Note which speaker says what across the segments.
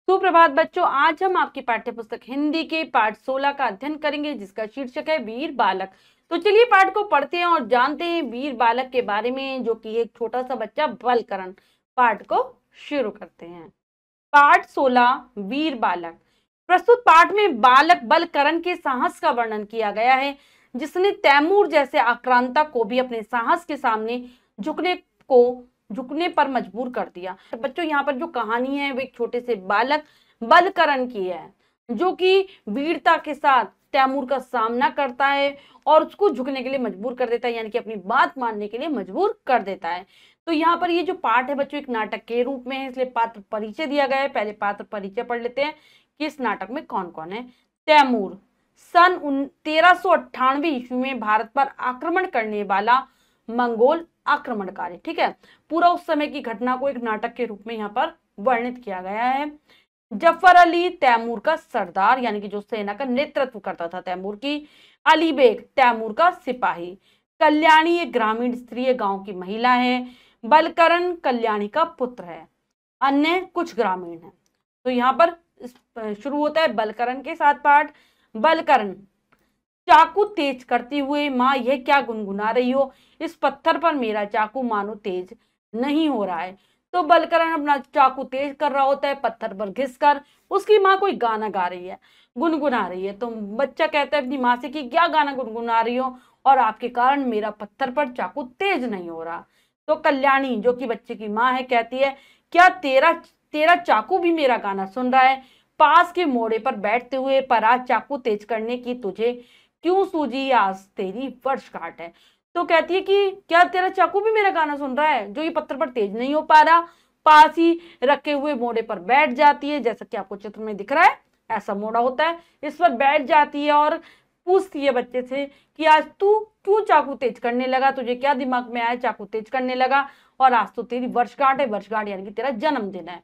Speaker 1: सुप्रभात बच्चों, आज हम आपकी पाठ्य पुस्तक हिंदी के पाठ 16 का अध्ययन करेंगे, जिसका शीर्षक है वीर बालक। तो चलिए पाठ को पढ़ते हैं और जानते हैं वीर बालक के बारे में, जो कि एक छोटा सा बच्चा बलकरण। पाठ को शुरू करते हैं। पाठ 16 वीर बालक। प्रस्तुत पाठ में बालक बलकरण के साहस का वर्णन किया गया है, जिसने तैमूर जैसे आक्रांता को भी अपने साहस के सामने झुकने पर मजबूर कर दिया। तो बच्चों, यहाँ पर जो कहानी है वो एक छोटे से बालक बलकरण की है, जो कि वीरता के साथ तैमूर का सामना करता है और उसको झुकने के लिए मजबूर कर देता है, यानी कि अपनी बात मानने के लिए मजबूर कर देता है। तो यहाँ पर ये जो पाठ है बच्चों, एक नाटक के रूप में है, इसलिए पात्र परिचय दिया गया है। पहले पात्र परिचय पढ़ लेते हैं कि इस नाटक में कौन कौन है। तैमूर सन 1398 ईस्वी में भारत पर आक्रमण करने वाला मंगोल आक्रमणकारी। ठीक है, पूरा उस समय की घटना को एक नाटक के रूप में यहाँ पर वर्णित किया गया है। जफर अली तैमूर का सरदार, यानी कि जो सेना का नेतृत्व करता था तैमूर की। अली बेग तैमूर का सिपाही। कल्याणी एक ग्रामीण स्त्री है, गांव की महिला है। बलकरण कल्याणी का पुत्र है। अन्य कुछ ग्रामीण है। तो यहाँ पर शुरू होता है बलकरण के साथ पाठ। बलकरण चाकू तेज करते हुए, माँ यह क्या गुनगुना रही हो, इस पत्थर पर मेरा चाकू मानो तेज नहीं हो रहा है। तो बलकरण अपना चाकू तेज कर रहा होता है पत्थर पर घिसकर। उसकी माँ कोई गाना गा रही है, गुनगुना रही है। तो बच्चा कहता है अपनी माँ से कि क्या गाना गुनगुना रही हो, और आपके कारण मेरा पत्थर पर चाकू तेज नहीं हो रहा। तो कल्याणी, जो कि बच्चे की माँ है, कहती है क्या तेरा तेरा चाकू भी मेरा गाना सुन रहा है? पास के मोड़े पर बैठते हुए, पर आज चाकू तेज करने की तुझे क्यों सूझी? आज तेरी वर्षगांठ है। तो कहती है कि क्या तेरा चाकू भी मेरा गाना सुन रहा है, जो ये पत्थर पर तेज नहीं हो पा रहा? पास ही रखे हुए मोड़े पर बैठ जाती है, जैसा कि आपको चित्र में दिख रहा है, ऐसा मोड़ा होता है, इस पर बैठ जाती है और पूछती है बच्चे से कि आज तू क्यों चाकू तेज करने लगा, तुझे क्या दिमाग में आया चाकू तेज करने लगा? और आज तो तेरी वर्षगांठ है, वर्षगांठ यानी कि तेरा जन्मदिन है।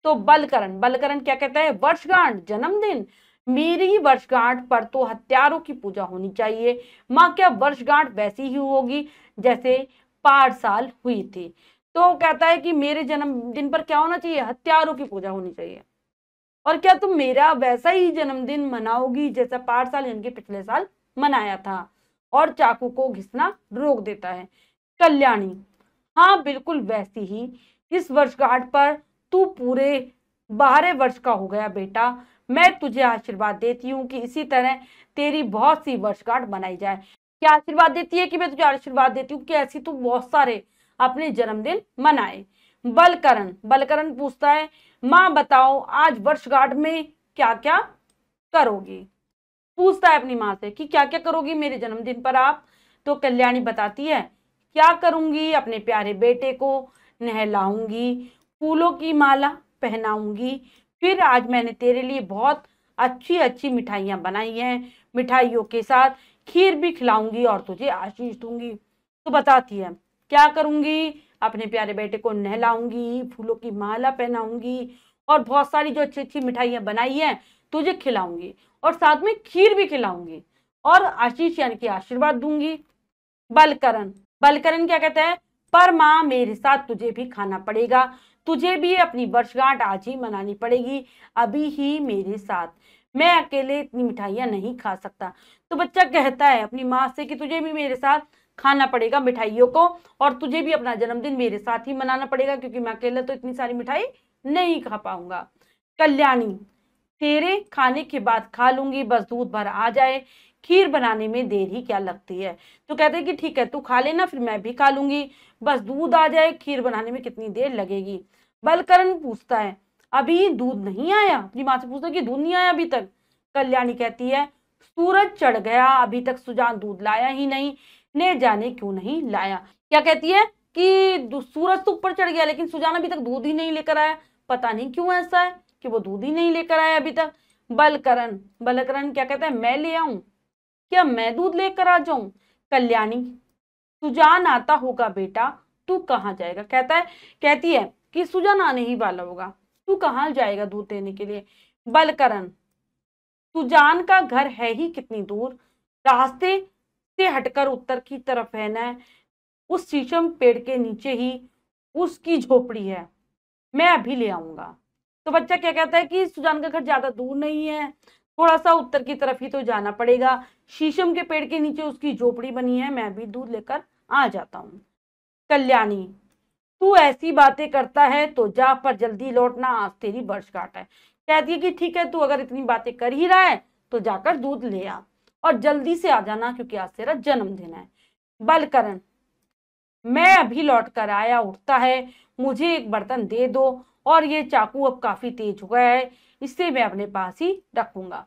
Speaker 1: तो बलकरण क्या कहता है? वर्षगांठ, जन्मदिन? मेरी वर्षगांठ पर तो हत्यारों की पूजा होनी चाहिए। माँ, क्या वर्षगांठ वैसी ही होगी जैसे 5 साल हुई थी? तो कहता है कि मेरे जन्मदिन पर क्या होना चाहिए? हत्यारों की पूजा होनी चाहिए। और क्या तुम मेरा वैसा ही जन्मदिन मनाओगी जैसा 5 साल यानी कि पिछले साल मनाया था? और चाकू को घिसना रोक देता है। कल्याणी, हाँ बिल्कुल वैसी ही। इस वर्षगांठ पर तू पूरे 12 वर्ष का हो गया बेटा। मैं तुझे आशीर्वाद देती हूँ कि इसी तरह तेरी बहुत सी वर्षगांठ मनाई जाए। क्या आशीर्वाद देती है? कि मैं तुझे आशीर्वाद देती हूँ कि ऐसी तू बहुत सारे अपने जन्मदिन मनाए। बलकरण पूछता है, माँ बताओ आज वर्षगांठ में क्या क्या करोगी? पूछता है अपनी माँ से कि क्या क्या करोगी मेरे जन्मदिन पर आप? तो कल्याणी बताती है, क्या करूंगी, अपने प्यारे बेटे को नहलाऊंगी, फूलों की माला पहनाऊंगी, फिर आज मैंने तेरे लिए बहुत अच्छी अच्छी मिठाइयां बनाई हैं, मिठाइयों के साथ खीर भी खिलाऊंगी और तुझे आशीष दूंगी। तो बताती है क्या करूंगी, अपने प्यारे बेटे को नहलाऊंगी, फूलों की माला पहनाऊंगी और बहुत सारी जो अच्छी अच्छी मिठाइयां बनाई हैं तुझे खिलाऊंगी, और साथ में खीर भी खिलाऊंगी और आशीष यानी कि आशीर्वाद दूंगी। बलकरण क्या कहता है? पर माँ मेरे साथ तुझे भी खाना पड़ेगा, तुझे भी अपनी वर्षगांठ आज ही मनानी पड़ेगी, अभी ही मेरे साथ। मैं अकेले इतनी मिठाइयां नहीं खा सकता। तो बच्चा कहता है अपनी माँ से कि तुझे भी मेरे साथ खाना पड़ेगा मिठाइयों को, और तुझे भी अपना जन्मदिन मेरे साथ ही मनाना पड़ेगा, क्योंकि मैं अकेले तो इतनी सारी मिठाई नहीं खा पाऊंगा। कल्याणी, तेरे खाने के बाद खा लूंगी, बस दूध भर आ जाए, खीर बनाने में देर ही क्या लगती है? तो कहते हैं कि ठीक है तू खा लेना, फिर मैं भी खा लूंगी, बस दूध आ जाए, खीर बनाने में कितनी देर लगेगी? बलकरण पूछता है, अभी दूध नहीं आया? अपनी माँ से पूछता है कि दूध नहीं आया अभी तक? कल्याणी कहती है, सूरज चढ़ गया, अभी तक सुजान दूध लाया ही नहीं, ने जाने क्यों नहीं लाया। क्या कहती है कि सूरज तो ऊपर चढ़ गया लेकिन सुजान अभी तक दूध ही नहीं लेकर आया, पता नहीं क्यों ऐसा है कि वो दूध ही नहीं लेकर आया अभी तक। बलकरण क्या कहता है, मैं ले आऊं? क्या मैं दूध लेकर आ जाऊं? कल्याणी, सुजान आता होगा बेटा, तू कहाँ जाएगा? कहती है कि सुजान आने ही वाला होगा, तू कहाँ जाएगा दूध देने के लिए? बलकरण, सुजान का घर है ही कितनी दूर, रास्ते से हटकर उत्तर की तरफ है ना, उस शीशम पेड़ के नीचे ही उसकी झोपड़ी है, मैं अभी ले आऊंगा। तो बच्चा क्या कहता है कि सुजान का घर ज्यादा दूर नहीं है, थोड़ा सा उत्तर की तरफ ही तो जाना पड़ेगा, शीशम के पेड़ के नीचे उसकी झोपड़ी बनी है, मैं भी दूध लेकर आ जाता हूँ। कल्याणी, तू ऐसी बातें करता है तो जा, पर जल्दी लौटना, आज तेरी वर्षगांठ है। कहती है कि ठीक है, तू अगर इतनी बातें कर ही रहा है तो जाकर दूध ले आ और जल्दी से आ जाना, क्योंकि आज तेरा जन्मदिन है। बलकरण, मैं अभी लौट कर आया, उठता है, मुझे एक बर्तन दे दो, और ये चाकू अब काफी तेज हो गया है, इससे मैं अपने पास ही रखूंगा।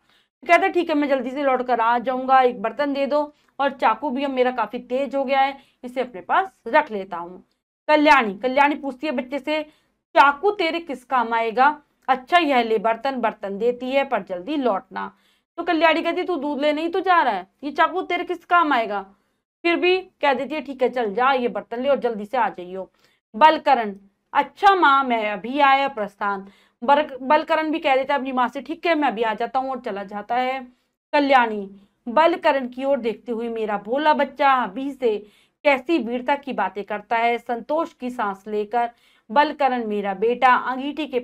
Speaker 1: कहता है ठीक है, मैं जल्दी से लौट कर आ जाऊंगा, एक बर्तन दे दो, और चाकू भी अब मेरा काफी तेज हो गया है, इसे अपने पास रख लेता हूँ। कल्याणी, कल्याणी पूछती है बच्चे से, चाकू तेरे किस काम आएगा? अच्छा यह ले बर्तन, बर्तन देती है, पर जल्दी लौटना। तो कल्याणी कहती तू दूध लेने ही तो जा रहा है, ये चाकू तेरे किस काम आएगा? फिर भी कह देती है ठीक है, चल जा, ये बर्तन ले और जल्दी से आ जाइयो। बलकरण, अच्छा माँ, मैं अभी आया प्रस्थान। बलकरण भी कह देता है अपनी माँ से, ठीक है मैं अभी आ जाता हूँ, और चला जाता है। कल्याणी बलकरण की ओर देखते हुए, मेरा भोला बच्चा अभी से कैसी वीरता की बातें करता है। संतोष की सांस लेकर बलकरण मेरा बेटा अंगीठी के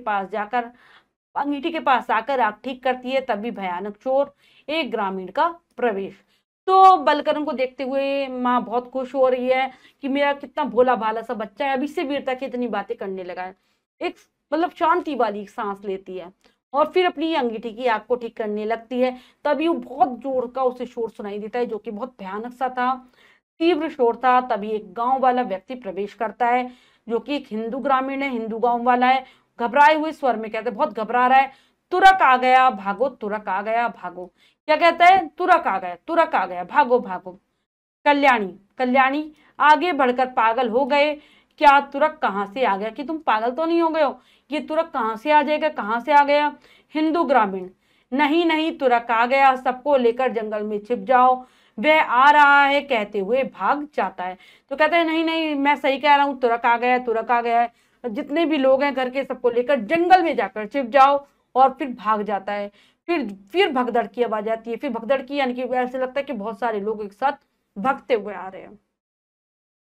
Speaker 1: पास आकर आग ठीक करती है। तभी भयानक चोर, एक ग्रामीण का प्रवेश। तो बलकरण को देखते हुए माँ बहुत खुश हो रही है कि मेरा कितना भोला भाला सा बच्चा है, अभी से वीरता की इतनी बातें करने लगा है। एक मतलब शांति वाली सांस लेती है और फिर अपनी अंगीठी की आग को ठीक करने लगती है। तभी वो बहुत जोर का उसे शोर सुनाई देता है, जो कि बहुत भयानक सा था, तीव्र शोर था। तभी एक गांव वाला व्यक्ति प्रवेश करता है, जो कि एक हिंदू ग्रामीण है, हिंदू गांव वाला है। घबराए हुए स्वर में कहते बहुत घबरा रहा है, तुरक आ गया भागो, तुरक आ गया भागो। क्या कहता है? तुरक आ गया, तुरक आ गया, भागो भागो। कल्याणी, कल्याणी आगे बढ़कर, पागल हो गए क्या? तुरक कहाँ से आ गया? कि तुम पागल तो नहीं हो गए हो? ये तुरक कहाँ से आ जाएगा, कहाँ से आ गया? हिंदू ग्रामीण, नहीं नहीं, तुरक आ गया, सबको लेकर जंगल में छिप जाओ, वह आ रहा है, कहते हुए भाग जाता है। तो कहते हैं नहीं नहीं, मैं सही कह रहा हूँ, तुरक आ गया है, तुरक आ गया है, जितने भी लोग हैं घर के सबको लेकर जंगल में जाकर छिप जाओ। और फिर भाग जाता है। फिर भगदड़ की आवाज आती है। फिर भगदड़ की यानी कि ऐसे लगता है कि बहुत सारे लोग एक साथ भागते हुए आ रहे हैं,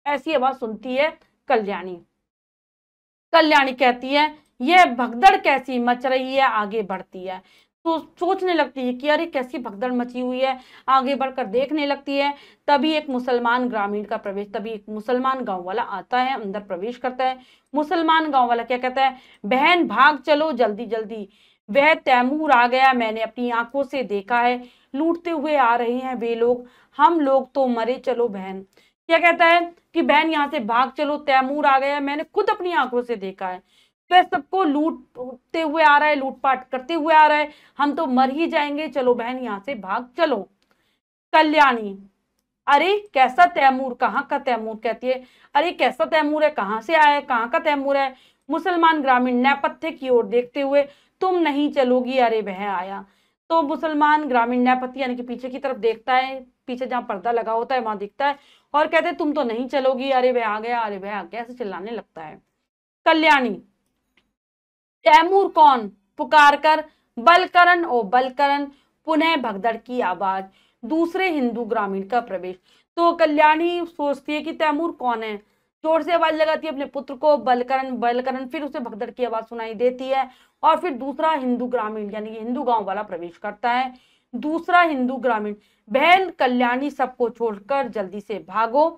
Speaker 1: ऐसी आवाज सुनती है कल्याणी। कल्याणी कहती है यह भगदड़ कैसी मच रही है, आगे बढ़ती है तो सोचने लगती है कि अरे कैसी भगदड़ मची हुई है, आगे बढ़कर देखने लगती है। तभी एक मुसलमान ग्रामीण का प्रवेश, तभी एक मुसलमान गांव वाला आता है, अंदर प्रवेश करता है। मुसलमान गांव वाला क्या कहता है, बहन भाग चलो जल्दी जल्दी, वह तैमूर आ गया, मैंने अपनी आंखों से देखा है, लूटते हुए आ रहे हैं वे लोग, हम लोग तो मरे, चलो बहन। क्या कहता है कि बहन यहाँ से भाग चलो, तैमूर आ गया, मैंने खुद अपनी आंखों से देखा है, वह सबको लूटते हुए आ रहा है, लूटपाट करते हुए आ रहा है, हम तो मर ही जाएंगे, चलो बहन यहाँ से भाग चलो। कल्याणी, अरे कैसा तैमूर, कहाँ का तैमूर? कहती है अरे कैसा तैमूर है, कहाँ से आया है, कहाँ का तैमूर है? मुसलमान ग्रामीण नेपथ्य की ओर देखते हुए, तुम नहीं चलोगी, अरे वह आया। तो मुसलमान ग्रामीण नेपथ्य यानी कि पीछे की तरफ देखता है, पीछे जहाँ पर्दा लगा होता है वहां दिखता है, और कहते हैं तुम तो नहीं चलोगी, अरे वह आ गया, अरे वह आ गया, ऐसे चिल्लाने लगता है। कल्याणी, तैमूर कौन? पुकार कर बलकरण, ओ बलकरण। पुनः भगदड़ की आवाज, दूसरे हिंदू ग्रामीण का प्रवेश। तो कल्याणी सोचती है कि तैमूर कौन है, जोर से आवाज लगाती है अपने पुत्र को, बलकरण बलकरण। फिर उसे भगदड़ की आवाज सुनाई देती है, और फिर दूसरा हिंदू ग्रामीण यानी कि हिंदू गांव वाला प्रवेश करता है। दूसरा हिंदू ग्रामीण, बहन कल्याणी सबको छोड़कर जल्दी से भागो,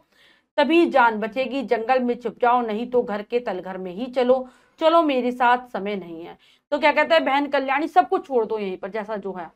Speaker 1: तभी जान बचेगी, जंगल में छुप जाओ, नहीं तो घर के तलघर में ही चलो, चलो मेरे साथ, समय नहीं है। तो क्या कहता है, बहन कल्याणी सबको छोड़ दो यहीं पर जैसा जो है,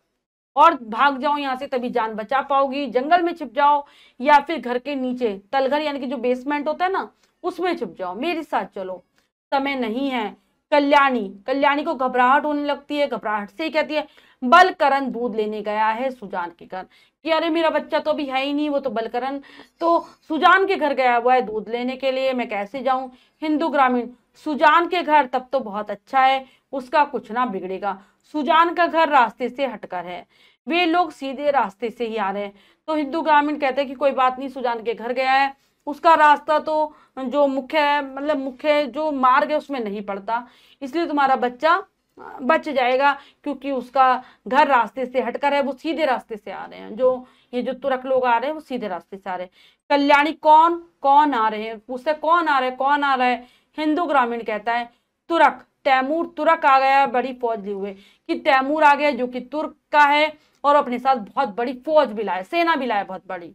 Speaker 1: और भाग जाओ यहाँ से, तभी जान बचा पाओगी, जंगल में छिप जाओ, या फिर घर के नीचे तलघर यानी कि जो बेसमेंट होता है ना, उसमें छिप जाओ, मेरे साथ चलो, समय नहीं है। कल्याणी, कल्याणी को घबराहट होने लगती है, घबराहट से ही कहती है बलकरण दूध लेने गया है सुजान के घर। कि अरे मेरा बच्चा तो अभी है ही नहीं, वो तो बलकरण तो सुजान के घर गया हुआ है दूध लेने के लिए, मैं कैसे जाऊं? हिंदू ग्रामीण, सुजान के घर तब तो बहुत अच्छा है, उसका कुछ ना बिगड़ेगा, सुजान का घर रास्ते से हटकर है, वे लोग सीधे रास्ते से ही आ रहे हैं। तो हिंदू ग्रामीण कहते हैं कि कोई बात नहीं, सुजान के घर गया है, उसका रास्ता तो जो मुख्य है, मतलब मुख्य जो मार्ग है उसमें नहीं पड़ता, इसलिए तुम्हारा बच्चा बच जाएगा, क्योंकि उसका घर रास्ते से हटकर है, वो सीधे रास्ते से आ रहे हैं, जो ये जो तुरक लोग आ रहे हैं वो सीधे रास्ते से आ रहे हैं। कल्याणी, कौन कौन आ रहे हैं? पूछते कौन आ रहा है, कौन आ रहा है? हिंदू ग्रामीण कहता है तुरक, तैमूर तुर्क आ गया बड़ी फौज लिए हुए, कि तैमूर आ गया जो कि तुर्क का है और अपने साथ बहुत बड़ी फौज भी लाया, सेना भी लाया बहुत बड़ी।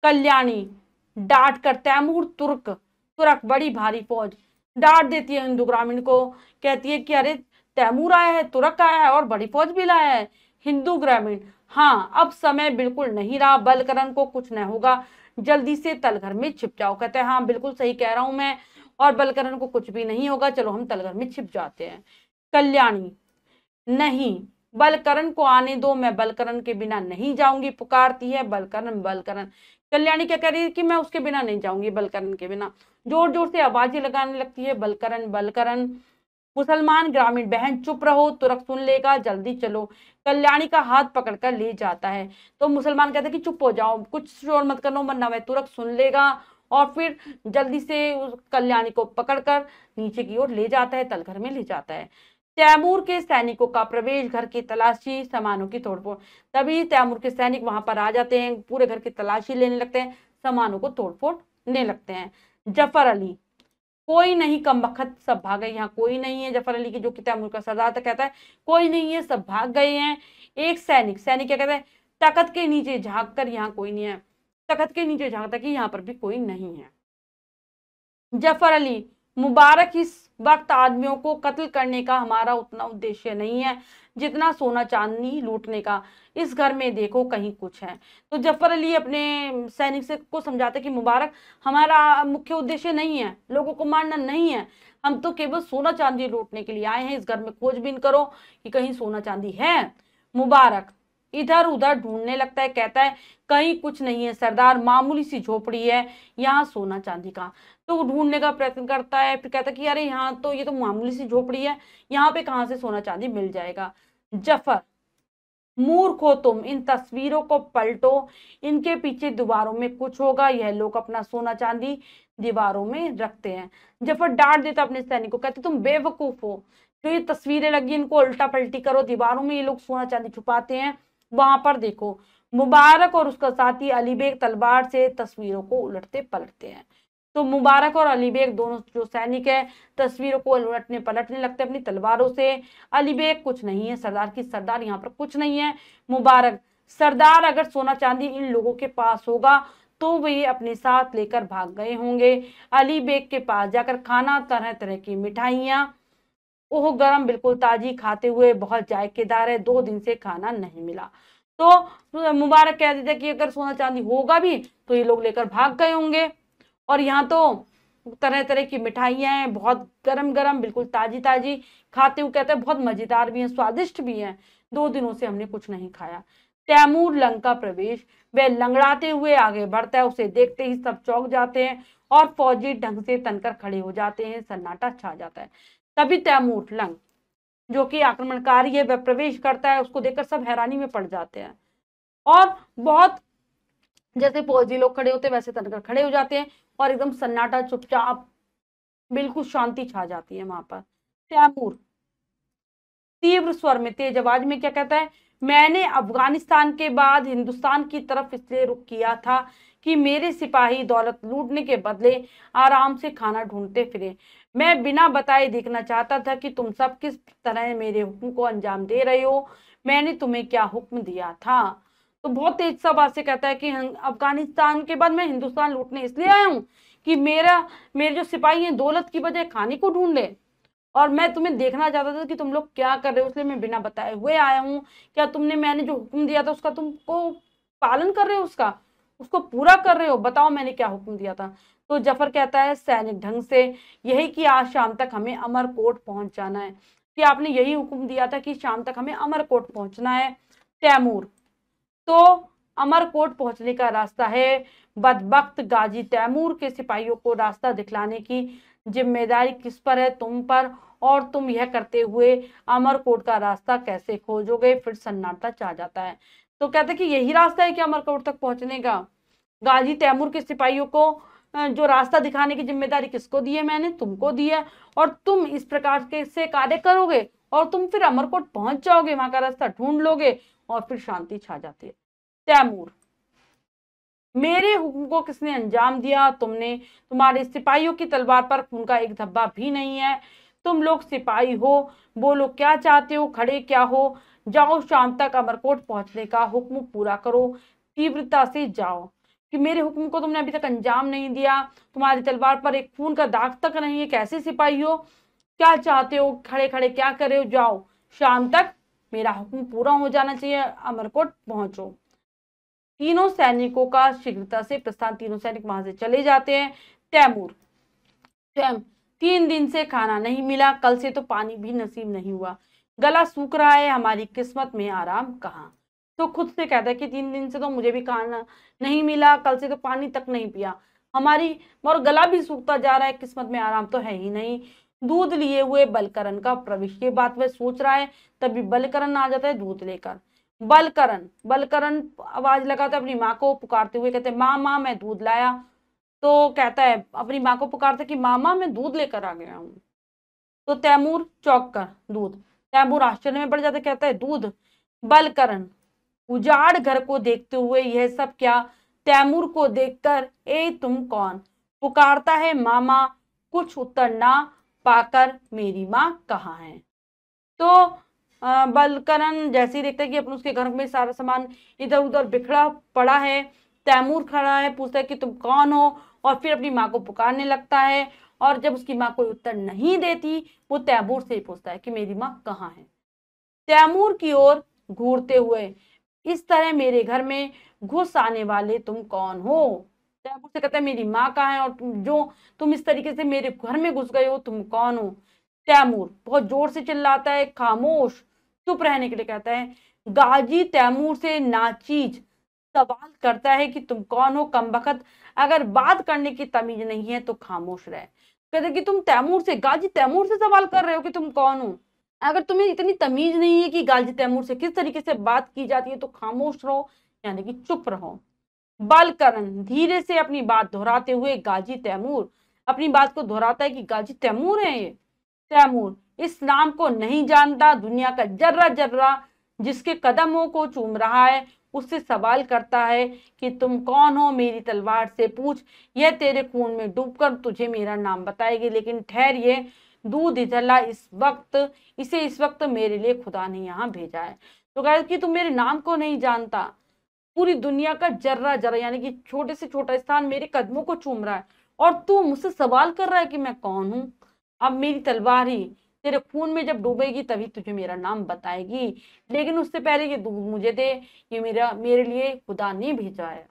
Speaker 1: कल्याणी डांट कर, तैमूर तुर्क, तुर्क बड़ी भारी फौज, डांट देती है हिंदू ग्रामीण को, कहती है कि अरे तैमूर आया है, तुर्क आया है और बड़ी फौज भी लाया है। हिंदू ग्रामीण, हाँ अब समय बिल्कुल नहीं रहा, बलकरण को कुछ न होगा, जल्दी से तलघर में छिप जाओ। कहते हैं हाँ बिल्कुल सही कह रहा हूं मैं, और बलकरण को कुछ भी नहीं होगा, चलो हम तलघर में छिप जाते हैं। कल्याणी, नहीं बलकरण को आने दो, मैं बलकरण के बिना नहीं जाऊंगी, पुकारती है बलकरण बलकरण। कल्याणी क्या कह रही है कि मैं उसके बिना नहीं जाऊंगी, बलकरण के बिना, जोर जोर से आवाजें लगाने लगती है बलकरण बलकरण। मुसलमान ग्रामीण, बहन चुप रहो, तुरक सुन लेगा, जल्दी चलो। कल्याणी का हाथ पकड़कर ले जाता है, तो मुसलमान कहते हैं कि चुप हो जाओ, कुछ शोर मत करो वरना वह तुरक सुन लेगा, और फिर जल्दी से उस कल्याणी को पकड़कर नीचे की ओर ले जाता है, तलघर में ले जाता है। तैमूर के सैनिकों का प्रवेश, घर की तलाशी, सामानों की तोड़फोड़। तभी तैमूर के सैनिक वहां पर आ जाते हैं, पूरे घर की तलाशी लेने लगते हैं, सामानों को तोड़फोड़ने लगते हैं। जफर अली, कोई नहीं कमबख्त, सब भाग गए, यहाँ कोई नहीं है। जफर अली की जो कि तैमूर का सरदार था कहता है कोई नहीं है, सब भाग गए हैं। एक सैनिक सैनिक क्या कहता है, तख्त के नीचे झांक कर, यहाँ कोई नहीं है, तख्त के नीचे झांकता कि यहाँ पर भी कोई नहीं है। जफर अली, मुबारक, इस वक्त आदमियों को कत्ल करने का हमारा उतना उद्देश्य नहीं है जितना सोना चांदी लूटने का, इस घर में देखो कहीं कुछ है। तो जफर अली अपने सैनिक से को समझाते कि मुबारक, हमारा मुख्य उद्देश्य नहीं है लोगों को मारना नहीं है, हम तो केवल सोना चांदी लूटने के लिए आए हैं, इस घर में खोजबीन करो कि कहीं सोना चांदी है। मुबारक इधर उधर ढूंढने लगता है, कहता है कहीं कुछ नहीं है सरदार, मामूली सी झोपड़ी है, यहाँ सोना चांदी का। तो ढूंढने का प्रयत्न करता है, फिर कहता है कि अरे यहाँ तो ये तो मामूली सी झोपड़ी है, यहाँ पे कहाँ से सोना चांदी मिल जाएगा। जफर, मूर्ख हो तुम, इन तस्वीरों को पलटो, इनके पीछे दीवारों में कुछ होगा, यह लोग अपना सोना चांदी दीवारों में रखते हैं। जफर डांट देता अपने सैनिक को, कहते तुम बेवकूफ हो, जो ये तस्वीरें लगी इनको उल्टा पलटी करो, दीवारों में ये लोग सोना चांदी छुपाते हैं, वहां पर देखो। मुबारक और उसका साथी अली बेग तलवार से तस्वीरों को उलटते पलटते हैं। तो मुबारक और अली बेग दोनों जो सैनिक है तस्वीरों को उलटने पलटने लगते अपनी तलवारों से। अली बेग, कुछ नहीं है सरदार की सरदार, यहाँ पर कुछ नहीं है। मुबारक, सरदार अगर सोना चांदी इन लोगों के पास होगा तो वे अपने साथ लेकर भाग गए होंगे। अली बेग के पास जाकर खाना, तरह तरह की मिठाइयाँ, ओह गरम बिल्कुल ताजी, खाते हुए बहुत जायकेदार है, 2 दिन से खाना नहीं मिला। तो मुबारक कह देते कि अगर सोना चांदी होगा भी तो ये लोग लेकर भाग गए होंगे, और यहाँ तो तरह तरह की मिठाइयाँ हैं, बहुत गरम गरम बिल्कुल ताजी ताजी, खाते हुए कहते हैं बहुत मजेदार भी हैं, स्वादिष्ट भी हैं, 2 दिनों से हमने कुछ नहीं खाया। तैमूर लंका प्रवेश, वह लंगड़ाते हुए आगे बढ़ता है, उसे देखते ही सब चौंक जाते हैं और फौजी ढंग से तनकर खड़े हो जाते हैं, सन्नाटा छा जाता है। तभी तैमूर लंग जो कि आक्रमणकारी है वह प्रवेश करता है, उसको देखकर सब हैरानी में पड़ जाते हैं, और बहुत जैसे फौजी लोग खड़े होते वैसे तनकर खड़े हो जाते हैं, और एकदम सन्नाटा चुपचाप बिल्कुल शांति छा जाती है वहां पर। तैमूर तीव्र स्वर में तेज आवाज में क्या कहता है, मैंने अफगानिस्तान के बाद हिंदुस्तान की तरफ इसलिए रुख किया था कि मेरे सिपाही दौलत लूटने के बदले आराम से खाना ढूंढते फिरे। मैं बिना बताए देखना चाहता था कि तुम सब किस तरह मेरे हुक्म को अंजाम दे रहे हो। मैंने तुम्हें क्या हुक्म दिया था। तो बहुत तेज सा बात से कहता है कि अफगानिस्तान के बाद मैं हिंदुस्तान लूटने इसलिए आया हूँ कि मेरे जो सिपाही हैं दौलत की बजाय खाने को ढूंढ ले, और मैं तुम्हें देखना चाहता था कि तुम लोग क्या कर रहे हो, इसलिए मैं बिना बताए हुए आया हूँ। क्या तुमने मैंने जो हुक्म दिया था उसका तुमको पालन कर रहे हो, उसको पूरा कर रहे हो, बताओ मैंने क्या हुक्म दिया था। तो जफर कहता है सैनिक ढंग से, यही कि आज शाम तक हमें अमरकोट पहुंच जाना है, कि आपने यही हुक्म दिया था कि शाम तक हमें अमरकोट पहुंचना है। तैमूर, तो अमरकोट पहुंचने का रास्ता है, बदबख्त गाजी तैमूर के सिपाहियों को रास्ता दिखलाने की जिम्मेदारी किस पर है, तुम पर, और तुम यह करते हुए अमरकोट का रास्ता कैसे खोजोगे। फिर सन्नाटा छा जाता है। तो कहते कि यही रास्ता है कि अमरकोट तक पहुंचने का, गाजी तैमूर के सिपाहियों को जो रास्ता दिखाने की जिम्मेदारी किसको दी है, मैंने तुमको दी है, और तुम इस प्रकार के से कार्य करोगे और तुम फिर अमरकोट पहुंच जाओगे, वहां का रास्ता ढूंढ लोगे और फिर शांति छा जाती है। तैमूर, मेरे हुक्म को किसने अंजाम दिया, तुमने, तुम्हारे सिपाहियों की तलवार पर खून का एक धब्बा भी नहीं है, तुम लोग सिपाही हो, बोलो क्या चाहते हो, खड़े क्या हो, जाओ शाम तक अमरकोट पहुंचने का हुक्म पूरा करो, तीव्रता से जाओ। कि मेरे हुक्म को तुमने अभी तक अंजाम नहीं दिया, तुम्हारी तलवार पर एक खून का दाग तक नहीं है, कैसे सिपाही हो, क्या चाहते हो, खड़े खड़े क्या कर रहे हो, जाओ शाम तक मेरा हुक्म पूरा हो जाना चाहिए, अमरकोट पहुंचो। तीनों सैनिकों का शीघ्रता से प्रस्थान, तीनों सैनिक वहां से चले जाते हैं। तैमूर, स्वयं 3 दिन से खाना नहीं मिला, कल से तो पानी भी नसीब नहीं हुआ, गला सूख रहा है, हमारी किस्मत में आराम कहाँ। तो खुद से कहता है कि 3 दिन से तो मुझे भी खाना नहीं मिला, कल से तो पानी तक नहीं पिया, हमारी और गला भी सूखता जा रहा है, किस्मत में आराम तो है ही नहीं। दूध लिए हुए बलकरण का प्रवेश, ये बात वह सोच रहा है, तभी बलकरण आ जाता है दूध लेकर। बलकरण बलकरण आवाज लगाता है, अपनी माँ को पुकारते हुए कहते हैं, माँ माँ मैं दूध लाया। तो कहता है, अपनी माँ को पुकारता है कि मामा मैं दूध लेकर आ गया हूँ। तो तैमूर चौंक कर, दूध। तैमूर आश्चर्य में पड़ जाता है, कहता है दूध। बलकरण उजाड़ घर को देखते हुए, यह सब क्या। तैमूर को देखकर, ए तुम कौन, पुकारता है मामा। कुछ उत्तर ना पाकर, मेरी माँ कहाँ है। तो बलकरण जैसे ही देखता है कि अपन उसके घर में सारा सामान इधर उधर बिखरा पड़ा है, तैमूर खड़ा है, पूछता है कि तुम कौन हो, और फिर अपनी माँ को पुकारने लगता है। और जब उसकी माँ कोई उत्तर नहीं देती, वो तैमूर से ही पूछता है कि मेरी माँ कहाँ है। तैमूर की ओर घूरते हुए, इस तरह मेरे घर में घुस आने वाले तुम कौन हो। तैमूर से कहता है, मेरी माँ कहाँ है, और तुम इस तरीके से मेरे घर में घुस गए हो, तुम कौन हो। तैमूर बहुत जोर से चिल्लाता है, खामोश, चुप रहने के लिए कहता है। गाजी तैमूर से नाचीज सवाल करता है कि तुम कौन हो कमबख्त, अगर बात करने की तमीज नहीं है तो खामोश रहे। कहते कि तुम तैमूर से, गाजी तैमूर से सवाल कर रहे हो कि तुम कौन हो, अगर तुम्हें इतनी तमीज नहीं है कि गाजी तैमूर से किस तरीके से बात की जाती है तो खामोश रहो, यानी कि चुप रहो। बलकरण धीरे से अपनी बात दोहराते हुए, गाजी तैमूर, अपनी बात को दोहराता है कि गाजी तैमूर है ये। तैमूर इस नाम को नहीं जानता, दुनिया का जर्रा जर्रा जिसके कदमों को चूम रहा है, उससे सवाल करता है कि तुम कौन हो, मेरी तलवार से पूछ, यह तेरे खून में डूबकर तुझे मेरा नाम बताएगी। लेकिन ठहर, ये दूध इधर ला, इस वक्त मेरे लिए खुदा ने यहाँ भेजा है। तो कहा कि तुम मेरे नाम को नहीं जानता, पूरी दुनिया का जर्रा जर्रा यानी कि छोटे से छोटा स्थान मेरे कदमों को चूम रहा है, और तू मुझसे सवाल कर रहा है कि मैं कौन हूं। अब मेरी तलवार ही तेरे खून में जब डूबेगी तभी तुझे मेरा नाम बताएगी, लेकिन उससे पहले ये दूध मुझे दे, ये मेरे लिए खुदा ने भेजा है।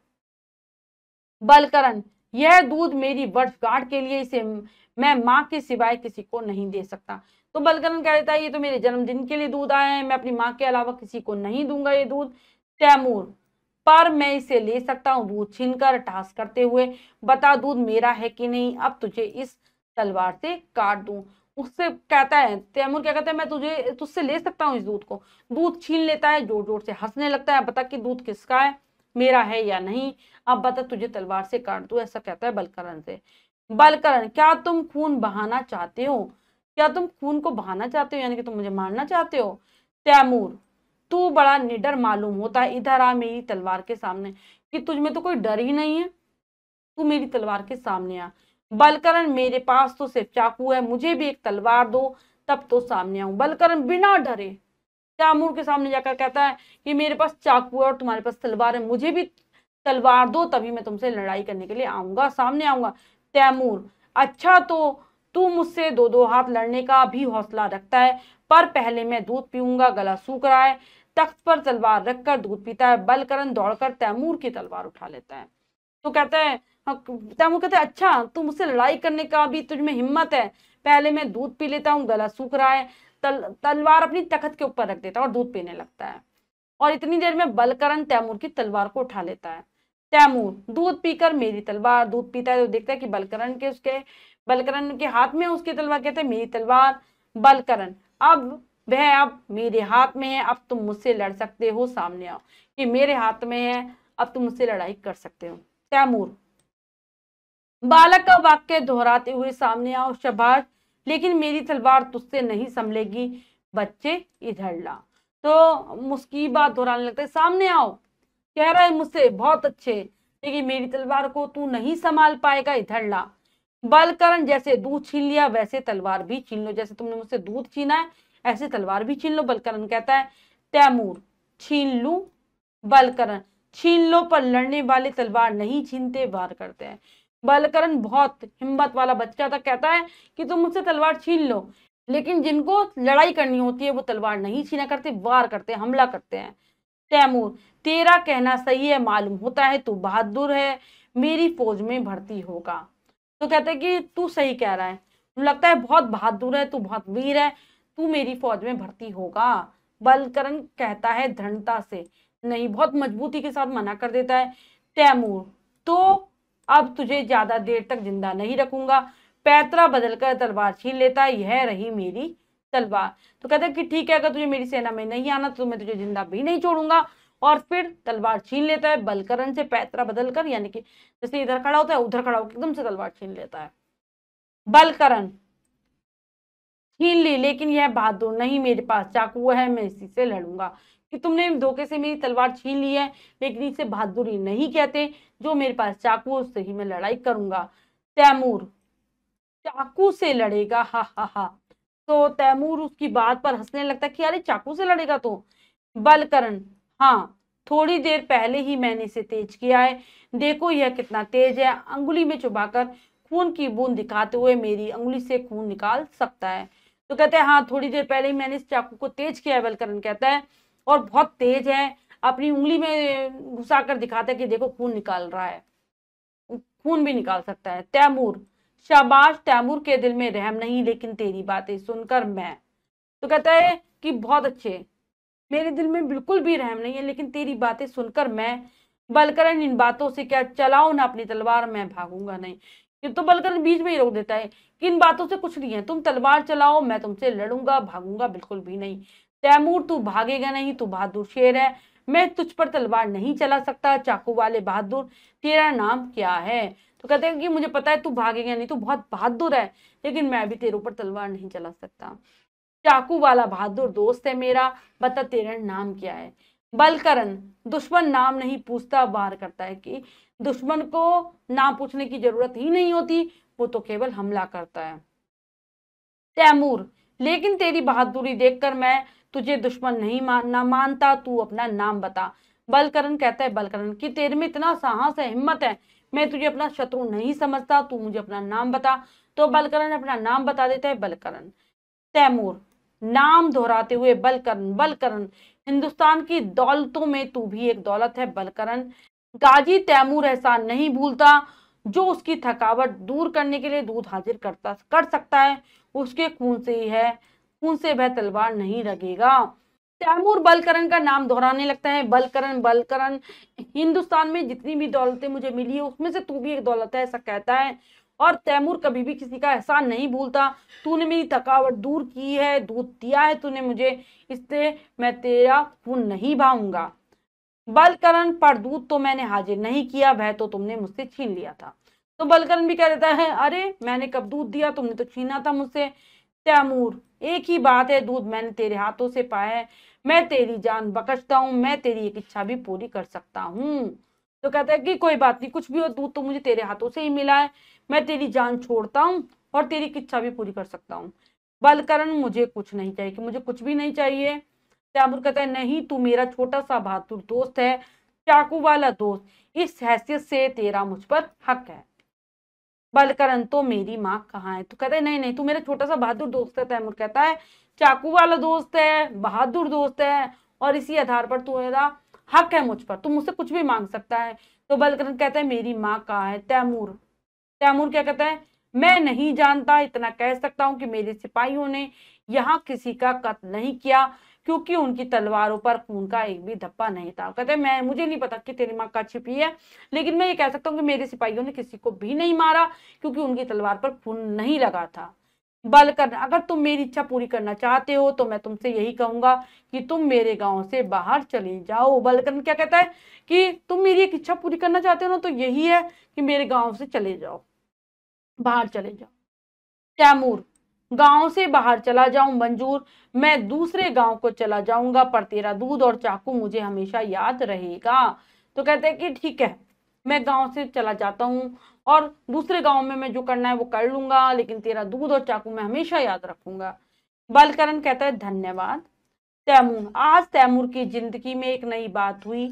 Speaker 1: बलकरण, यह दूध मेरी वर्षगांठ के लिए, इसे मैं माँ के सिवाय किसी को नहीं दे सकता। तो बलकरण कह देता है, ये तो मेरे जन्मदिन के लिए दूध आया है, मैं अपनी माँ के अलावा किसी को नहीं दूंगा ये दूध। तैमूर, पर मैं इसे ले सकता हूँ, दूध छीनकर टास करते हुए, बता दूध मेरा है कि नहीं, अब तुझे इस तलवार से काट दूं। उससे कहता है, तैमूर क्या कहता है, मैं तुझसे ले सकता हूँ इस दूध को। दूध छीन लेता है, जोर जोर से हंसने लगता है, बता कि दूध किसका है, मेरा है या नहीं, अब बता तुझे तलवार से काट दूं, ऐसा कहता है बलकरण से। बलकरण, क्या तुम खून बहाना चाहते हो, क्या तुम खून को बहाना चाहते हो, यानी कि तुम मुझे मारना चाहते हो। तैमूर, तू बड़ा निडर मालूम होता है, इधर आ मेरी तलवार के सामने, कि तुझ में तो कोई डर ही नहीं है, तू मेरी तलवार के सामने आ। बलकरण, मेरे पास तो सिर्फ चाकू है, मुझे भी एक तलवार दो, तब तो सामने आऊं। बलकरण बिना डरे तैमूर के सामने जाकर कहता है कि मेरे पास चाकू है और तुम्हारे पास तलवार है, मुझे भी तलवार दो, तभी मैं तुमसे लड़ाई करने के लिए आऊंगा, सामने आऊंगा। तैमूर, अच्छा तो तू मुझसे दो दो हाथ लड़ने का भी हौसला रखता है, पर पहले मैं दूध पीऊंगा, गला सूख रहा है। तख्त पर तलवार रखकर दूध पीता है। बलकरण दौड़कर तैमूर की तलवार उठा लेता है। तो कहता है, तैमूर कहता है, अच्छा तू मुझसे लड़ाई करने का भी तुझ में हिम्मत है, पहले मैं दूध पी लेता हूँ, गला सूख रहा है। तलवार अपनी तख्त के ऊपर रख देता है और दूध पीने लगता है, और इतनी देर में बलकरण तैमूर की तलवार को उठा लेता है। तैमूर, दूध पीकर मेरी तलवार, दूध पीता है तो देखता है कि बलकरण के हाथ में उसकी तलवार, कहते हैं मेरी तलवार। बलकरण, अब मेरे हाथ में है, अब तुम मुझसे लड़ सकते हो, सामने आओ, कि मेरे हाथ में है, अब तुम मुझसे लड़ाई कर सकते हो। तैमूर, बालक का वाक्य दोहराते हुए, सामने आओ, शाबाश, लेकिन मेरी तलवार तुझसे नहीं संभलेगी, बच्चे इधर ला। तो मुस्की बात दोहराने लगता है, सामने आओ, कह रहा है मुझसे बहुत अच्छे, लेकिन मेरी तलवार को तू नहीं संभाल पाएगा, इधर ला। बलकरण जैसे दूध छीन लिया वैसे तलवार भी छीन लो, जैसे तुमने मुझसे दूध छीना है ऐसे तलवार भी छीन लो। बलकरण कहता है तैमूर छीन लूं, बलकरण छीन लो पर लड़ने वाले तलवार नहीं छीनते, वार करते हैं। बलकरण बहुत हिम्मत वाला बच्चा था, कहता है कि तुम मुझसे तलवार छीन लो, लेकिन जिनको लड़ाई करनी होती है वो तलवार नहीं छीना करते, वार करते हैं, हमला करते हैं। तैमूर तेरा कहना सही है, मालूम होता है तू बहादुर है, मेरी फौज में भर्ती होगा। तो कहते हैं कि तू सही कह रहा है, लगता है बहुत बहादुर है, तू बहुत वीर है, तू मेरी फौज में भर्ती होगा। बलकरण कहता है दृढ़ता से नहीं, बहुत मजबूती के साथ मना कर देता है। तैमूर तो अब तुझे ज्यादा देर तक जिंदा नहीं रखूंगा, पैतरा बदलकर तलवार छीन लेता है, यह रही मेरी तलवार। तो कहता है कि ठीक है, अगर तुझे मेरी सेना में नहीं आना तो मैं तुझे जिंदा भी नहीं छोड़ूंगा, और फिर तलवार छीन लेता है बलकरण से, पैतरा बदलकर, यानी कि जैसे इधर खड़ा होता है उधर खड़ा होकर एकदम से तलवार छीन लेता है। बलकरण छीन ली, लेकिन यह बहादुर नहीं, मेरे पास चाकू है, मैं इसी से लड़ूंगा। कि तुमने धोखे से मेरी तलवार छीन ली है, लेकिन इसे बहादुरी नहीं कहते, जो मेरे पास चाकू है उससे ही मैं लड़ाई करूंगा। तैमूर चाकू से लड़ेगा, हा हा हा। तो तैमूर उसकी बात पर हंसने लगता है कि अरे चाकू से लड़ेगा तो। बलकरण हाँ, थोड़ी देर पहले ही मैंने इसे तेज किया है, देखो यह कितना तेज है, अंगुली में चुभाकर खून की बूंद दिखाते हुए मेरी अंगुली से खून निकाल सकता है। तो कहते हैं हाँ, थोड़ी देर पहले ही मैंने इस चाकू को तेज किया है, बलकरण कहता है, और बहुत तेज है, अपनी उंगली में घुसाकर दिखाता है कि देखो खून निकाल रहा है, खून भी निकाल सकता है। तैमूर शाबाश, तैमूर के दिल में रहम नहीं, लेकिन तेरी बातें सुनकर मैं। तो कहता है कि बहुत अच्छे, मेरे दिल में बिल्कुल भी रहम नहीं है, लेकिन तेरी बातें सुनकर मैं। बलकरण इन बातों से क्या, चलाओ ना अपनी तलवार, मैं भागूंगा नहीं। ये तो बलकरण बीच में ही रोक देता है कि इन बातों से कुछ नहीं है, तुम तलवार चलाओ, मैं तुमसे लड़ूंगा, भागूंगा बिल्कुल भी नहीं। तैमूर तू भागेगा नहीं, तू बहादुर शेर है, मैं तुझ पर तलवार नहीं चला सकता, चाकू वाले बहादुर तेरा नाम क्या है। तो कहते हैं कि मुझे पता है तू भागेगा नहीं, तू बहुत बहादुर है, लेकिन मैं भी तेरे ऊपर तलवार नहीं चला सकता। चाकू वाला बहादुर दोस्त है मेरा, बता तेरा नाम क्या है। बलकरण दुश्मन नाम नहीं पूछता, वार करता है कि दुश्मन को नाम पूछने की जरूरत ही नहीं होती, वो तो केवल हमला करता है। तैमूर लेकिन तेरी बहादुरी देखकर मैं तुझे दुश्मन नहीं मानता, तू अपना नाम बता। बलकरण कहता है, बलकरण कि तेरे में इतना साहस है, हिम्मत है, मैं तुझे अपना शत्रु नहीं समझता, तू मुझे अपना नाम बता। तो बलकरण अपना नाम बता देता है, बलकरण। तैमूर नाम दोहराते हुए, बलकरण बलकरण, हिंदुस्तान की दौलतों में तू भी एक दौलत है बलकरण। गाजी तैमूर एहसान नहीं भूलता, जो उसकी थकावट दूर करने के लिए दूध हाजिर कर सकता है, उसके खून से ही है, खून से वह तलवार नहीं रगेगा। तैमूर बलकरण का नाम दोहराने लगता है, बलकरण बलकरण, हिंदुस्तान में जितनी भी दौलतें मुझे मिली है उसमें से तू भी एक दौलत है, ऐसा कहता है। और तैमूर कभी भी किसी का एहसान नहीं भूलता, तूने मेरी थकावट दूर की है, दूध दिया है तूने मुझे, इसलिए मैं तेरा खून नहीं बहाऊंगा। बलकरण पर दूध तो मैंने हाजिर नहीं किया, वह तो तुमने मुझसे छीन लिया था। तो बलकरण भी कह देता है, अरे मैंने कब दूध दिया, तुमने तो छीना था मुझसे। तैमूर एक ही बात है, दूध मैंने तेरे हाथों से पाया है, मैं तेरी जान बख्शता हूँ, मैं तेरी एक इच्छा भी पूरी कर सकता हूँ। तो कहता है कि कोई बात नहीं, कुछ भी हो, दूध तो मुझे तेरे हाथों से ही मिला है, मैं तेरी जान छोड़ता हूँ और तेरी इच्छा भी पूरी कर सकता हूँ। बलकरण मुझे कुछ नहीं चाहिए, कि मुझे कुछ भी नहीं चाहिए। तैमूर कहता है नहीं, तू मेरा छोटा सा बहादुर दोस्त है, चाकू वाला दोस्त, इस हैसियत से तेरा मुझ पर हक है। बलकरण तो मेरी माँ कहाँ है। तो कहता है नहीं नहीं, तू मेरा छोटा सा बहादुर दोस्त है। तैमूर कहता है चाकू वाला दोस्त है, बहादुर दोस्त है, और इसी आधार पर तू मेरा हक है मुझ पर, तू मुझसे कुछ भी मांग सकता है। तो बलकरण कहता है मेरी माँ कहाँ है। तैमूर तैमूर क्या कहता है, मैं नहीं जानता, इतना कह सकता हूं कि मेरे सिपाहियों ने यहाँ किसी का कत्ल नहीं किया, क्योंकि उनकी तलवारों पर खून का एक भी धब्बा नहीं था। कहते हैं मैं मुझे नहीं पता कि तेरी माँ कहाँ छिपी है, लेकिन मैं ये कह सकता हूँ कि मेरे सिपाहियों ने किसी को भी नहीं मारा, क्योंकि उनकी तलवार पर खून नहीं लगा था। बलकरण अगर तुम मेरी इच्छा पूरी करना चाहते हो तो मैं तुमसे यही कहूंगा कि तुम मेरे गांव से बाहर चले जाओ। बलकरण क्या कहता है कि तुम मेरी एक इच्छा पूरी करना चाहते हो ना, तो यही है कि मेरे गांव से चले जाओ, बाहर चले जाओ। तैमूर गांव से बाहर चला जाऊं मंजूर, मैं दूसरे गांव को चला जाऊंगा, पर तेरा दूध और चाकू मुझे हमेशा याद रहेगा। तो कहते हैं कि ठीक है, मैं गांव से चला जाता हूं और दूसरे गांव में मैं जो करना है वो कर लूंगा, लेकिन तेरा दूध और चाकू मैं हमेशा याद रखूंगा। बलकरण कहता है धन्यवाद तैमूर। आज तैमूर की जिंदगी में एक नई बात हुई।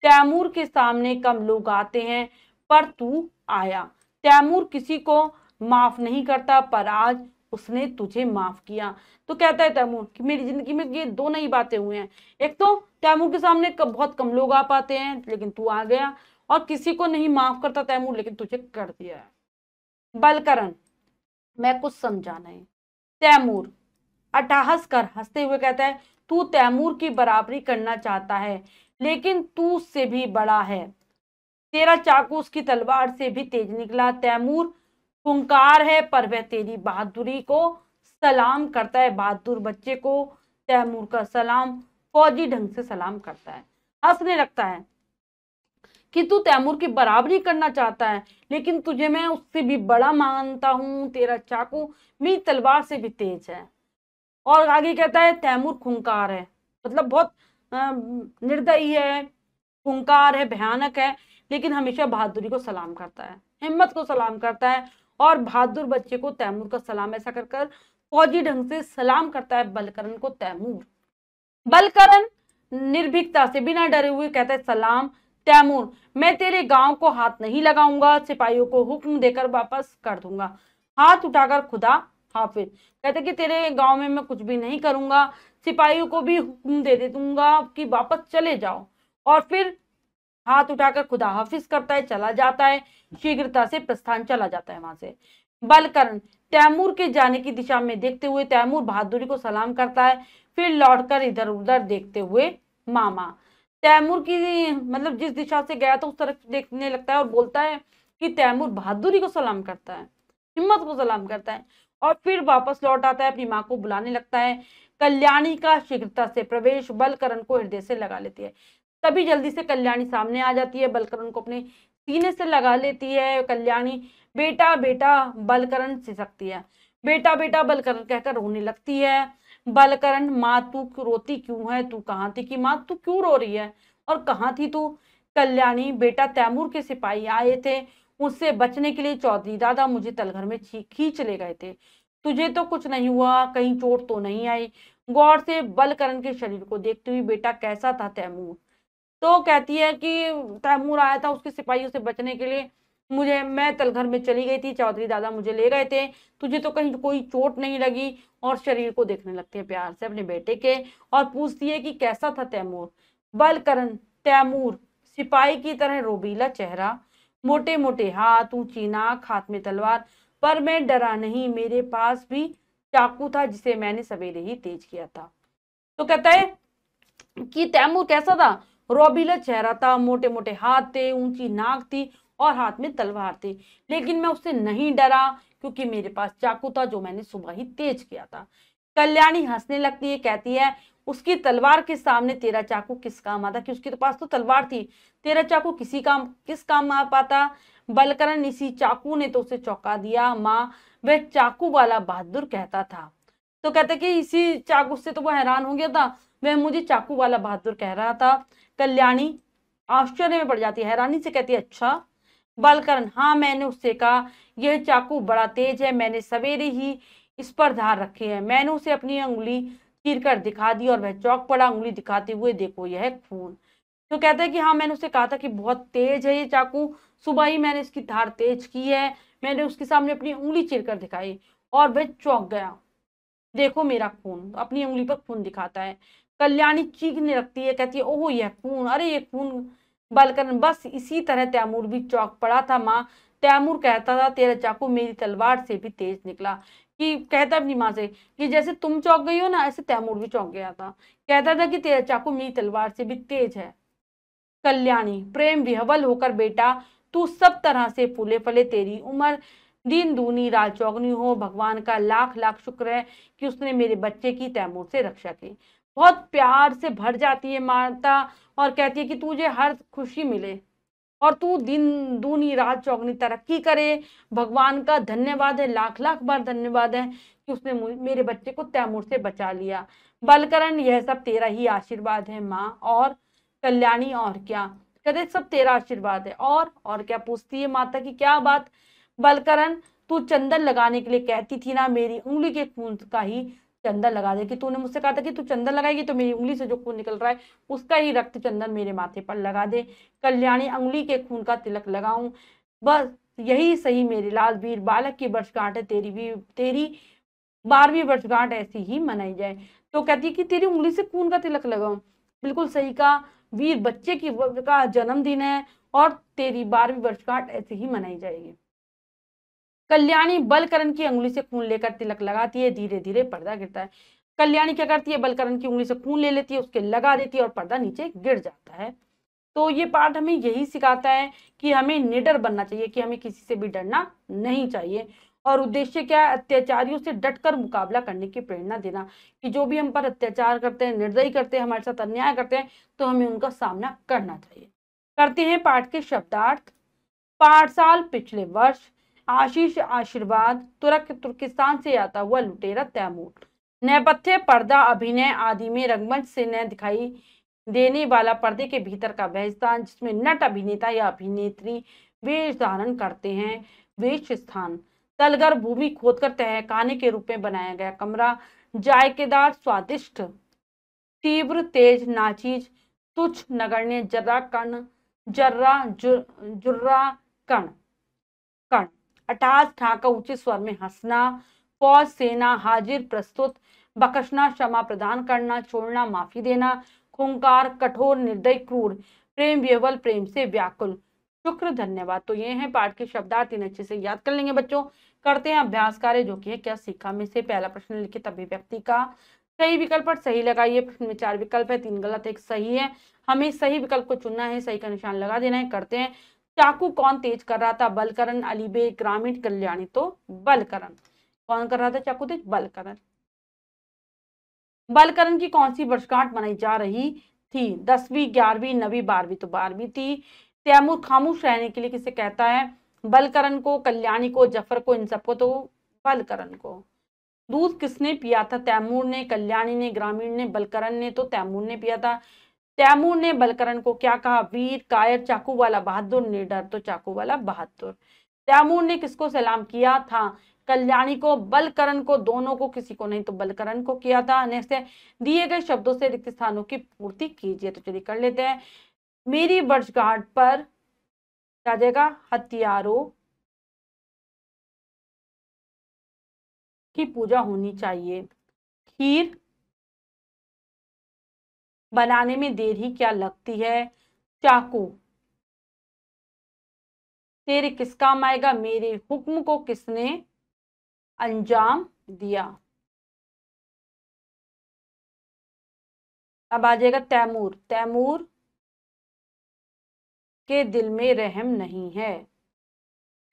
Speaker 1: तैमूर के सामने कम लोग आते हैं, पर तू आया। तैमूर किसी को माफ नहीं करता, पर आज उसने तुझे माफ किया। तो कहता है तैमूर कि मेरी जिंदगी में ये दो नई बातें हुई हैं। एक तो तैमूर के सामने बहुत कम लोग आ पाते हैं, लेकिन तू आ गया, और किसी को नहीं माफ करता तैमूर, लेकिन तुझे कर दिया है। बलकरण मैं कुछ समझा नहीं। तैमूर अट्टहास कर हंसते हुए कहता है तू तैमूर की बराबरी करना चाहता है, लेकिन तू उससे भी बड़ा है। तेरा चाकू उसकी तलवार से भी तेज निकला। तैमूर खूंखार है, पर वह तेरी बहादुरी को सलाम करता है। बहादुर बच्चे को तैमूर का सलाम फौजी ढंग से सलाम करता है। हंसने लगता है कि तू तैमूर की बराबरी करना चाहता है, लेकिन तुझे मैं उससे भी बड़ा मानता हूं। तेरा चाकू मेरी तलवार से भी तेज है। और आगे कहता है तैमूर खूंखार है, मतलब बहुत निर्दयी है, खूंखार है, भयानक है, लेकिन हमेशा बहादुरी को सलाम करता है, हिम्मत को सलाम करता है। और बहादुर बच्चे को तैमूर का सलाम ऐसा कर कर फौजी ढंग से सलाम करता है बलकरण को तैमूर। बलकरण निर्भीकता से बिना डरे हुए कहता है सलाम तैमूर, मैं तेरे गांव को हाथ नहीं लगाऊंगा, सिपाहियों को हुक्म देकर वापस कर दूंगा। हाथ उठाकर खुदा हाफिज। कहते कि तेरे गांव में मैं कुछ भी नहीं करूंगा, सिपाहियों को भी हुक्म दे दूंगा कि वापस चले जाओ। और फिर हाथ उठाकर खुदा हाफिज करता है, चला जाता है, शीघ्रता से प्रस्थान चला जाता है वहां से। बलकरण तैमूर के जाने की दिशा में देखते हुए तैमूर बहादुरी को सलाम करता है, फिर लौटकर इधर उधर देखते हुए मामा तैमूर की मतलब जिस दिशा से गया था उस तरफ देखने लगता है और बोलता है कि तैमूर बहादुरी को सलाम करता है, हिम्मत को सलाम करता है। और फिर वापस लौट आता है, अपनी माँ को बुलाने लगता है। कल्याणी का शीघ्रता से प्रवेश बलकरण को हृदय से लगा लेती है। तभी जल्दी से कल्याणी सामने आ जाती है, बलकरण को अपने सीने से लगा लेती है। कल्याणी बेटा बेटा बलकरण सिसकती है, बेटा बेटा बलकरण कहकर रोने लगती है। बलकरण माँ तू रोती क्यों है, तू कहाँ थी कि माँ तू क्यों रो रही है, और कहाँ थी तू। कल्याणी बेटा तैमूर के सिपाही आए थे, उससे बचने के लिए चौधरी दादा मुझे तलघर में खींच ले गए थे। तुझे तो कुछ नहीं हुआ, कहीं चोट तो नहीं आई। गौर से बलकरण के शरीर को देखते हुए बेटा कैसा था तैमूर। तो कहती है कि तैमूर आया था उसके सिपाहियों से बचने के लिए, मैं तलघर में चली गई थी, चौधरी दादा मुझे ले गए थे। तुझे तो कहीं कोई चोट नहीं लगी। और शरीर को देखने लगती है प्यार से अपने बेटे के, और पूछती है कि कैसा था तैमूर। बलकरण तैमूर सिपाही की तरह रोबीला चेहरा, मोटे मोटे हाथ, ऊंची नाक, हाथ में तलवार, पर मैं डरा नहीं, मेरे पास भी चाकू था जिसे मैंने सवेरे ही तेज किया था। तो कहता है कि तैमूर कैसा था, रोबीला चेहरा था, मोटे मोटे हाथ थे, ऊंची नाक थी, और हाथ में तलवार थी, लेकिन मैं उससे नहीं डरा क्योंकि मेरे पास चाकू था जो मैंने सुबह ही तेज किया था। कल्याणी हंसने लगती है, कहती है उसकी तलवार के सामने तेरा चाकू किस काम आता, कि उसके पास तो तलवार थी, तेरा चाकू किस काम आ पाता। बलकरण इसी चाकू ने तो उसे चौंका दिया माँ, वह चाकू वाला बहादुर कहता था। तो कहते कि इसी चाकू से तो वो हैरान हो गया था, वह मुझे चाकू वाला बहादुर कह रहा था। कल्याणी आश्चर्य में पड़ जाती है, हैरानी से कहती है अच्छा। बलकरण हाँ, मैंने उससे कहा यह चाकू बड़ा तेज है, मैंने सवेरे ही इस पर धार रखी है। मैंने उसे अपनी उंगली चीर कर दिखा दी और वह चौंक पड़ा, उंगली दिखाते हुए देखो यह खून। तो कहता है कि हाँ, मैंने उसे कहा था कि बहुत तेज है ये चाकू, सुबह ही मैंने इसकी धार तेज की है, मैंने उसके सामने अपनी उंगली चीर कर दिखाई और वह चौंक गया, देखो मेरा खून, अपनी उंगली पर खून दिखाता है। कल्याणी चीखने लगती है, कहती है ओह यह खून, अरे ये खून। बलकरण बस इसी तरह तैमूर भी चौंक पड़ा था माँ। तैमूर कहता था तेरा चाकू मेरी तलवार से भी तेज निकला, कि कहता अपनी माँ से कि जैसे तुम चौंक गई हो ना, ऐसे तैमूर भी चौंक गया था। कहता था कि तेरा चाकू मेरी तलवार से भी तेज है। कल्याणी प्रेम विह्वल होकर बेटा तू सब तरह से फूले फले, तेरी उम्र दिन दूनी रात चौगनी हो। भगवान का लाख लाख शुक्र है कि उसने मेरे बच्चे की तैमूर से रक्षा की। बहुत प्यार से भर जाती है माता और कहती है कि तुझे हर खुशी मिले और तू दिन दूनी रात चौगनी तरक्की करे। भगवान का धन्यवाद है, लाख लाख बार धन्यवाद है कि उसने मेरे बच्चे को तैमूर से बचा लिया। बलकरण यह सब तेरा ही आशीर्वाद है माँ। और कल्याणी और क्या, कहते सब तेरा आशीर्वाद है। और क्या पूछती है माता की क्या बात। बलकरण, तू चंदन लगाने के लिए कहती थी ना, मेरी उंगली के खून का ही चंदन लगा दे। कि तूने मुझसे कहा था कि तू चंदन लगाएगी तो मेरी उंगली से जो खून निकल रहा है उसका ही रक्त चंदन मेरे माथे पर लगा दे। कल्याणी, अंगुली के खून का तिलक लगाऊं, बस यही सही मेरे लाल वीर बालक की वर्षगांठ है, तेरी 12वीं वर्षगांठ ऐसी ही मनाई जाए। तो कहती है कि तेरी उंगली से खून का तिलक लगाऊं। बिल्कुल सही कहा, वीर बच्चे की का जन्मदिन है और तेरी 12वीं वर्षगांठ ऐसे ही मनाई जाएगी। कल्याणी बलकरण की उंगली से खून लेकर तिलक लगाती है, धीरे धीरे पर्दा गिरता है। कल्याणी क्या करती है, बलकरण की उंगली से खून ले लेती है, उसके लगा देती है और पर्दा नीचे गिर जाता है। तो ये पाठ हमें यही सिखाता है कि हमें निडर बनना चाहिए, कि हमें किसी से भी डरना नहीं चाहिए। और उद्देश्य क्या है, अत्याचारियों से डटकर मुकाबला करने की प्रेरणा देना, कि जो भी हम पर अत्याचार करते हैं, निर्दयी करते हैं, हमारे साथ अन्याय करते हैं, तो हमें उनका सामना करना चाहिए। करते हैं पाठ के शब्दार्थ। पाठशाल पिछले वर्ष, आशीष आशीर्वाद, तुर्क तुर्किस्तान से आता हुआ लुटेरा तैमूर। नेपथ्य पर्दा, अभिनय आदि में रंगमंच से न दिखाई देने वाला पर्दे के भीतर का वह स्थान जिसमें नट अभिनेता या अभिनेत्री वेश धारण करते हैं, वेश स्थान। तलगर, भूमि खोदकर तहखाने के रूप में बनाया गया कमरा। जायकेदार, स्वादिष्ट, तीव्र, तेज, नाचीज, तुच्छ, नगण्य, जर्रा कण, जुर्रा कण, कण। अट्टहास, ठाका, ऊंचे स्वर में हंसना। फौज, सेना, हाजिर, प्रस्तुत। बख्शना, क्षमा प्रदान करना, छोड़ना, माफी देना। खूंखार, कठोर, निर्दय, क्रूर। प्रेम विह्वल, प्रेम से व्याकुल। शुक्र, धन्यवाद। तो ये है पाठ के शब्दार्थ, इन अच्छे से याद कर लेंगे बच्चों। करते हैं अभ्यास कार्य, जो कि है क्या सीखा में से पहला प्रश्न, लिखित अभिव्यक्ति का सही विकल्प पर सही लगाइए। प्रश्न में 4 विकल्प है, 3 गलत, 1 सही है। हमें सही विकल्प को चुनना है, सही का निशान लगा देना है। करते हैं, चाकू कौन तेज कर रहा था, बलकरण, अली बेग, ग्रामीण, कल्याणी। तो बलकरण। कौन कर रहा था चाकू तेज, बलकरण। बलकरण की कौन सी वर्षगांठ मनाई जा रही थी, 10वीं, 11वीं, 9वीं, 12वीं। तो 12वीं थी। तैमूर खामोश रहने के लिए किसे कहता है, बलकरण को, कल्याणी को, जफर को, इन सबको। तो बलकरण को। दूध किसने पिया था, तैमूर ने, कल्याणी ने, ग्रामीण ने, बलकरण ने। तो तैमूर ने पिया था। तैमूर ने बलकरण को क्या कहा, वीर, कायर, चाकू वाला बहादुर, निडर। तो चाकू वाला बहादुर। तैमूर ने किसको सलाम किया था, कल्याणी को, बलकरण को, दोनों को, किसी को नहीं। तो बलकरण को किया था। नेक्स्ट है, दिए गए शब्दों से रिक्त स्थानों की पूर्ति कीजिए। तो चलिए कर लेते हैं। मेरी वर्षगांठ पर क्या जाएगा, हथियारों की पूजा होनी चाहिए। खीर बनाने में देर ही क्या लगती है, चाकू तेरे किस काम आएगा, मेरे हुक्म को किसने अंजाम दिया। अब आ जाएगा तैमूर, तैमूर के दिल में रहम नहीं है।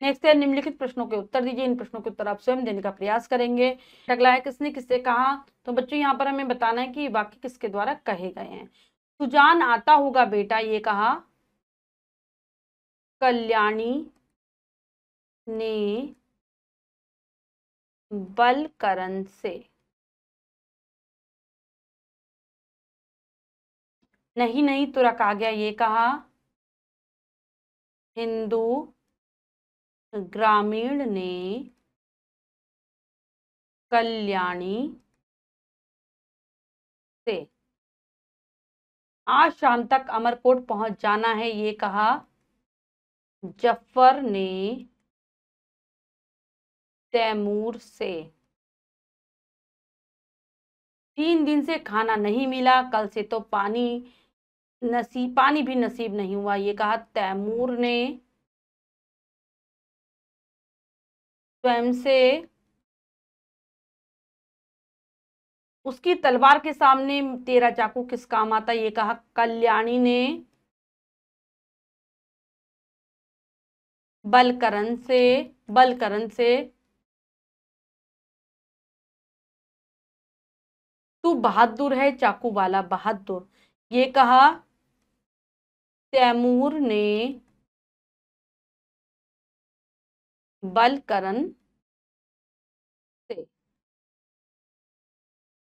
Speaker 1: नेक्स्ट है, निम्नलिखित प्रश्नों के उत्तर दीजिए। इन प्रश्नों के उत्तर आप स्वयं देने का प्रयास करेंगे। अगला है, किसने किससे कहा। तो बच्चों यहाँ पर हमें बताना है कि वाक्य किसके द्वारा कहे गए हैं। सुजान आता होगा बेटा, ये कहा कल्याणी ने बलकरण से। नहीं नहीं, तुरक आ गया, ये कहा हिंदू ग्रामीण ने कल्याणी से। आज शाम तक अमरकोट पहुंच जाना है, ये कहा जफर ने तैमूर से। 3 दिन से खाना नहीं मिला, कल से तो पानी भी नसीब नहीं हुआ, ये कहा तैमूर ने स्वयं से। उसकी तलवार के सामने तेरा चाकू किस काम आता, ये कहा कल्याणी ने बलकरण से। तू बहादुर है, चाकू वाला बहादुर, ये कहा तैमूर ने बलकरण से।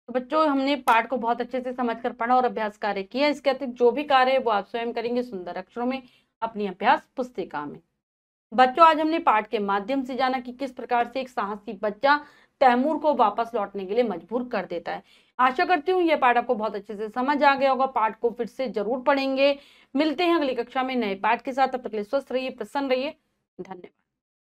Speaker 1: तो बच्चों, हमने पाठ को बहुत अच्छे से समझकर पढ़ा और अभ्यास कार्य किया। इसके अतिरिक्त जो भी कार्य है वो आप स्वयं करेंगे सुंदर अक्षरों में अपनी अभ्यास पुस्तिका में। बच्चों, आज हमने पाठ के माध्यम से जाना कि किस प्रकार से एक साहसी बच्चा तैमूर को वापस लौटने के लिए मजबूर कर देता है। आशा करती हूँ यह पाठ आपको बहुत अच्छे से समझ आ गया होगा। पाठ को फिर से जरूर पढ़ेंगे। मिलते हैं अगली कक्षा में नए पाठ के साथ। तब तक के लिए स्वस्थ रहिए, प्रसन्न रहिए। धन्यवाद।